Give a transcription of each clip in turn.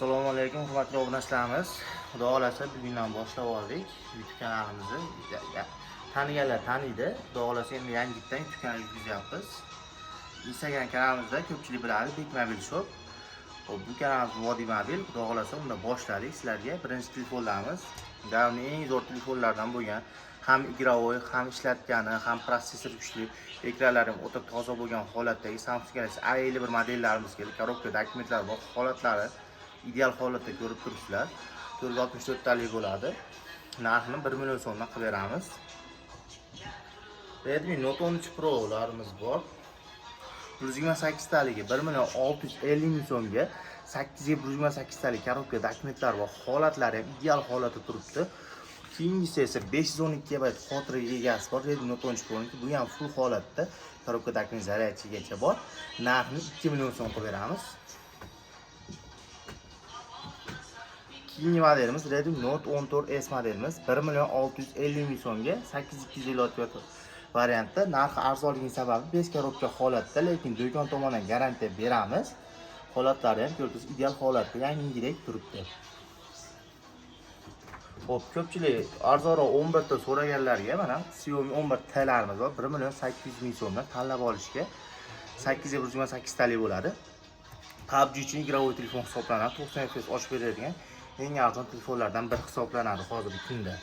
Assalomu alaykum, hurmatli obunachilarimiz. Xudo xolasa bugundan boshlab oldik YouTube kanalimizni. Taniganlar taniydi. Xudo xolasa endi yangidan YouTube kanal yurgizyapmiz. Instagram kanalimizda ko'pchilik biladi, Big Mobil Shop. Hop, bu kanalimiz Vodiy Mobil. Xudo xolasa unda boshladik. Sizlarga birinchi telefonlarimiz, davrning eng zo'r telefonlardan bo'lgan, ham igrovoy, ham ishlatgani, ham protsessor kuchli, ekranlari ham o'ta toza bo'lgan holatdagi Samsung Galaxy A51 modellarimiz keldi. Korobka dokumentlar bor, holatlari ideal holatda ko'rib turibsizlar. 464 talik bo'ladi. Narxini 1 million so'mdan qilib beramiz. Redmi Note 13 Pro larimiz bor. 128 taligi 1 million 650 ming so'mga 828 talik korobka dokumentlar bor. Holatlari ham ideal holatda turibdi. Keyingisi esa 512 GB xotiraga egasi bor. Redmi Note 13 Pro bu ham full holatda korobka dokument zaryadchigacha bor. Narxini 2 million so'm qilib beramiz. Keyingi modelimiz Redmi Note 14S modelimiz 1 million 650 ming so'mga 8256 variantda. Narxi arzonligi sababi 5 korobka holatda, lekin do'kon tomonidan garantiya beramiz. Holatlari ham ko'rdingiz, ideal holatda, yangidek turibdi. Xo'p, ko'pchilik arzonroq 11 ta so'raganlarga mana Xiaomi 11T larimiz bor. 1 million 800 ming so'mdan tanlab olishga 828 talik bo'ladi. PUBG uchun igrovoy telefon hisoblanadi. 90 FPS ochib beradigan eng arzon telefonlardan biri hisoblanadi hozirgi kunda.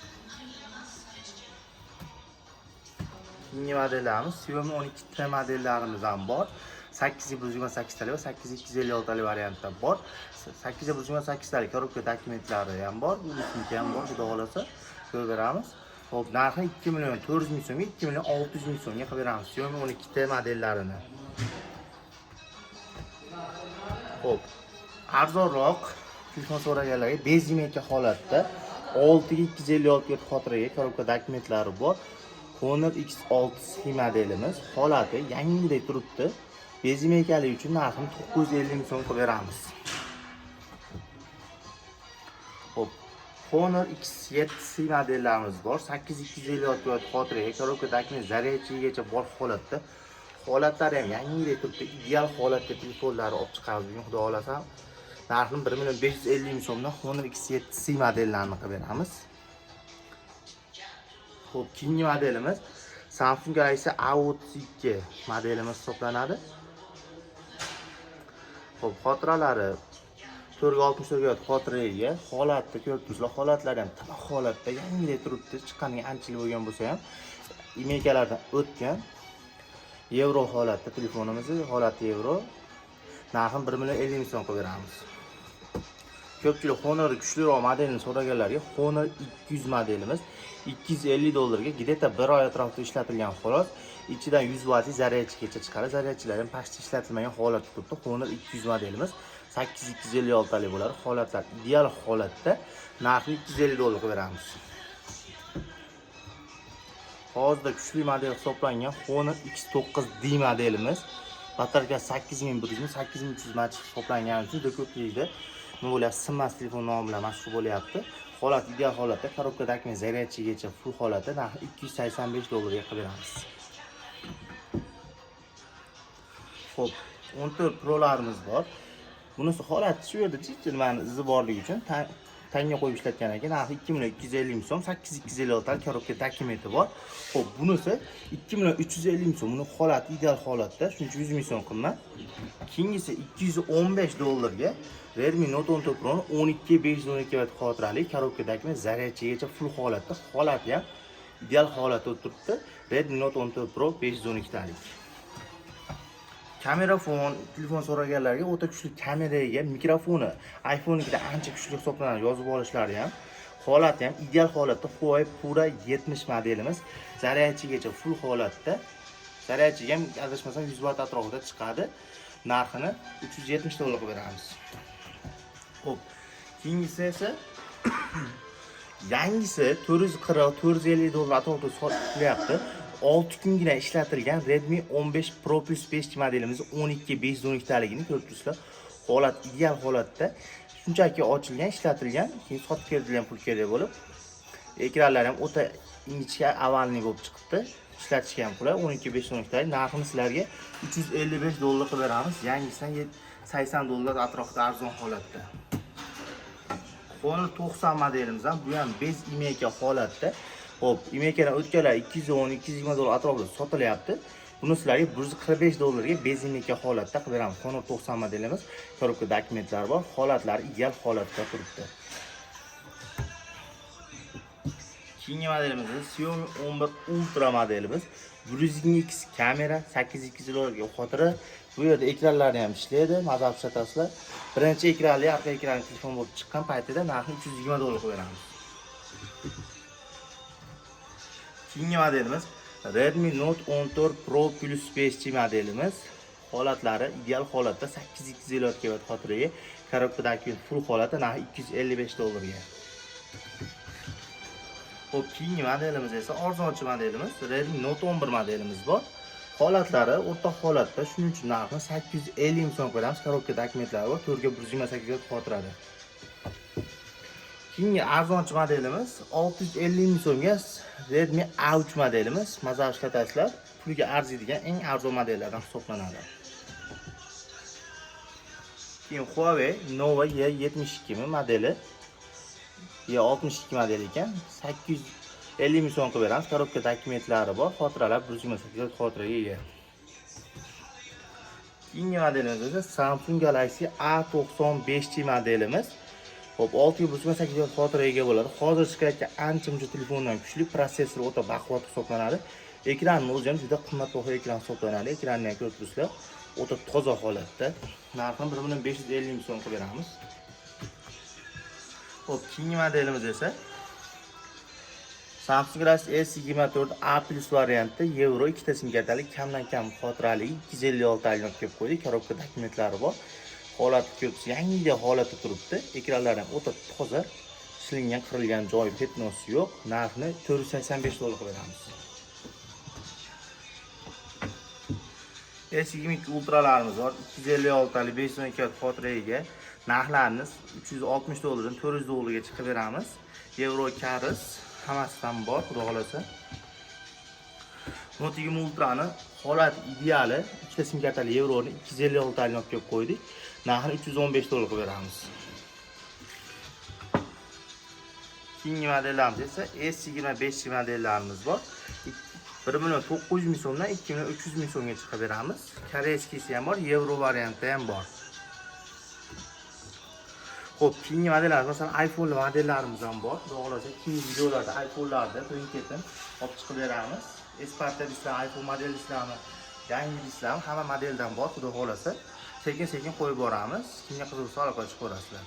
Keyingi modellarimiz Xiaomi 12T modellarimiz ham bor. 828 talik va 8256 talik variantda bor. 828 talik korobka dokumentlari ham bor, bunisi ham bor, xudo xolasa ko'rib beramiz. Xo'p, narxi 2 million 400 ming so'mga 2 million 600 ming so'mga qilib beramiz Xiaomi 12T modellarini. Xo'p, arzonroq telefon so'raganlarga bezimeka holatda 6256 xotiraga korobka dokumentlari bor. Honor X6 modelimiz holati yangidek turibdi. Bezimekalik uchun narxini 950 ming so'm qilib beramiz. Xo'p, Honor X7 modellarimiz bor. 8256 xotiraga korobka dokument zaryadchigacha bor holatda. Holatlari ham yangidek turibdi. Ideal holatda telefonlari olib chiqamiz bugun xudo xolasa. Narxini 1 million 550 ming so'mdan Honor X7 modellarini qilib beramiz. Xo'p, keyingi modelimiz Samsung Galaxy A32 modelimiz hisoblanadi. Xo'p, xotiralari 464 GB xotiraga holatda ko'rdingizlar, holatlari ham tiniq holatda yangidek turibdi. Chiqqaniga anchalik bo'lgan bo'lsa ham imekalardan o'tgan yevro holatda telefonimiz, holati yevro. Narxini 1 million 50 ming so'm qilib beramiz. Ko'pchilik Honor kuchliroq modelini so'raganlarga Honor 200 modelimiz $250 gideta 1 oy atrofida ishlatilgan xolos. Ichidan 100 vattlik zaryadchigacha chiqadi. Zaryadchilar ham pastda ishlatilmagan holatda turibdi. Honor 200 modelimiz 8256 talik bo'ladi. Holatlar ideal holatda. Narxini $250 qilib beramiz. Hozirda kuchli model hisoblangan Honor X9D modelimiz batareyasi 8100 8300 mAh hisoblangani uchun ko'pchilikda nima bo'lyapti, sinmas telefon nomi bilan mashhur bo'lyapti. Holat ideal holatda, korobka dokument zaryadchigacha full holatda, narxi $285 qilib beramiz. Xo'p, 14 Pro larimiz bor. Bunisi holati shu yerda chechilmani izi borligi uchun tanga qo'yib ishlatgan ekan. Narxi 2 million 250 ming so'm, 8256 talik korobka dokumenti bor. Xo'p, bunisi 2 million 350 ming so'm. Buni holati ideal holatda, shuning uchun 100 ming so'm qimmat. Keyingisi $215 ga Redmi Note 14 Pro 12512 GB xotirali korobka dokument zaryadchigacha full holatda, holati ham ideal holatda turibdi. Redmi Note 14 Pro 512 talik. Kamera fon, telefon so'raganlarga o'ta kuchli kameraga, mikrofoni iPhone 2 dan ancha kuchli hisoblanadi, yozib olishlari ham. Holati ham ideal holatda, Huawei Pura 70 modelimiz zaryadchigacha full holatda. Zaryadchiga ham adashmasam 100 watt atrofida chiqadi. Narxini $370 qilib beramiz. Xo'p, keyingisi esa yangisi $440-450 atrofida sotilyapti. 6 kungina ishlatilgan Redmi 15 Pro Plus 5 modelimiz 12/512 taligini ko'rib turibsizlar. Holat ideal holatda, shunchaki ochilgan, ishlatilgan, keyin sotib berilgan pul kerak bo'lib, ekranlari ham o'ta ingichka avalli bo'lib chiqibdi. Ishlatishga ham qulay. 12/512 talik. Narxini sizlarga $355 qilib beramiz. Yangisidan $80 atrofida arzon holatda. Honor 90 modelimiz ham bu ham bez imeka holatda. Xo'p, imekadan o'tganlar 210-220 dollar atrofida sotilyapti. Buni sizlarga 145 dollarga bez imeka holatda qilib beramiz. Honor 90 modelimiz, korobka dokumentlari bor, holatlari ideal holatda turibdi. Keyingi modelimiz Xiaomi 11 Ultra modelimiz. 100x kamera, 8x dollarga xotira. Bu yerda ekranlari ham ishlaydi, mazza ishlatasizlar. Birinchi ekranli, orqa ekranli telefon bo'lib chiqqan paytida narxini 320 dollar qo'yib beramiz. Keyingi modelimiz Redmi Note 14 Pro Plus 5G modelimiz. Holatlari ideal holatda 8x dollarga va xotiraga, korobkadagi full holatda narxi 255 dollarga. Xo'p, keyingi modelimiz esa arzonchi modelimiz Redmi Note 11 modelimiz bor. Holatlari o'rta holatda, shuning uchun narxini 850 ming so'm qo'yamiz. Korobka dokumentlari bor, 4 ga 128 ga xotiradi. Keyingi arzonchi modelimiz 650 ming so'mga Redmi A3 modelimiz. Mazza ishlatasizlar, pulga arziydigan eng arzon modellardan hisoblanadi. Keyin Huawei Nova Y72 modeli. Y62 model ekan, 850 ming so'm qilib beramiz. Korobka dokumentlari bor, xotiralar 128 xotiraga ega. Keyingi modelimiz esa Samsung Galaxy A95 modelimiz. Xo'p, 628 xotiraga ega bo'ladi. Hozir chiqayotgan ancha-muncha telefondan kuchli, prosessor o'ta baquvvat hisoblanadi. Ekranning o'zi ham juda qimmatbaho ekran hisoblanadi. Ekranni ham ko'rib turibsizlar, o'ta toza holatda. Narxini 1550 ming so'm qilib beramiz. Xo'p, keyingi modelimiz esa Samsung Galaxy S24 A+ varianti Euro 2 sim kartali kamdan kam xotirali 256 ta kelib qo'ydik. Korobka dokumentlari bor. Holati ko'p, yangi holatda turibdi. Ekranlari ham o'ta toza, ishlangan, qirilgan joyi, petnosi yo'q. Narxini 485 dollar qilib beramiz. S22 ultralarimiz bor. 256 talik 512 xotiraga narxlarni 360 dollardan 400 dollarga chiqib beramiz. Euro kariz hammasidan bor, xudo xolasa. Note 20 Ultra'ni holati ideali, ikkita sim kartali Euro'ni 256 talik olib kelib qo'ydik. Narxini 315 dollar qilib beramiz. Keyingi modellarimiz esa S25 modellarimiz bor. 1.900 ming so'mdan 2.300 ming so'mga chiqib beramiz. Koreyskisi ham bor, Euro varianti ham bor. Xo'p, keyingi modellarimiz masalan iPhone modellarimiz ham bor. Xudo xolasa keyingi videolarda iPhone'larda birin-ketin olib chiqib beramiz. Esparta dislar, iPhone model dislarmi, yangi dislarmi hamma modeldan bor. Xudo xolasa sekin-sekin qo'yib boramiz. Kimga qiziqsa aloqa qilib ko'rasizlar.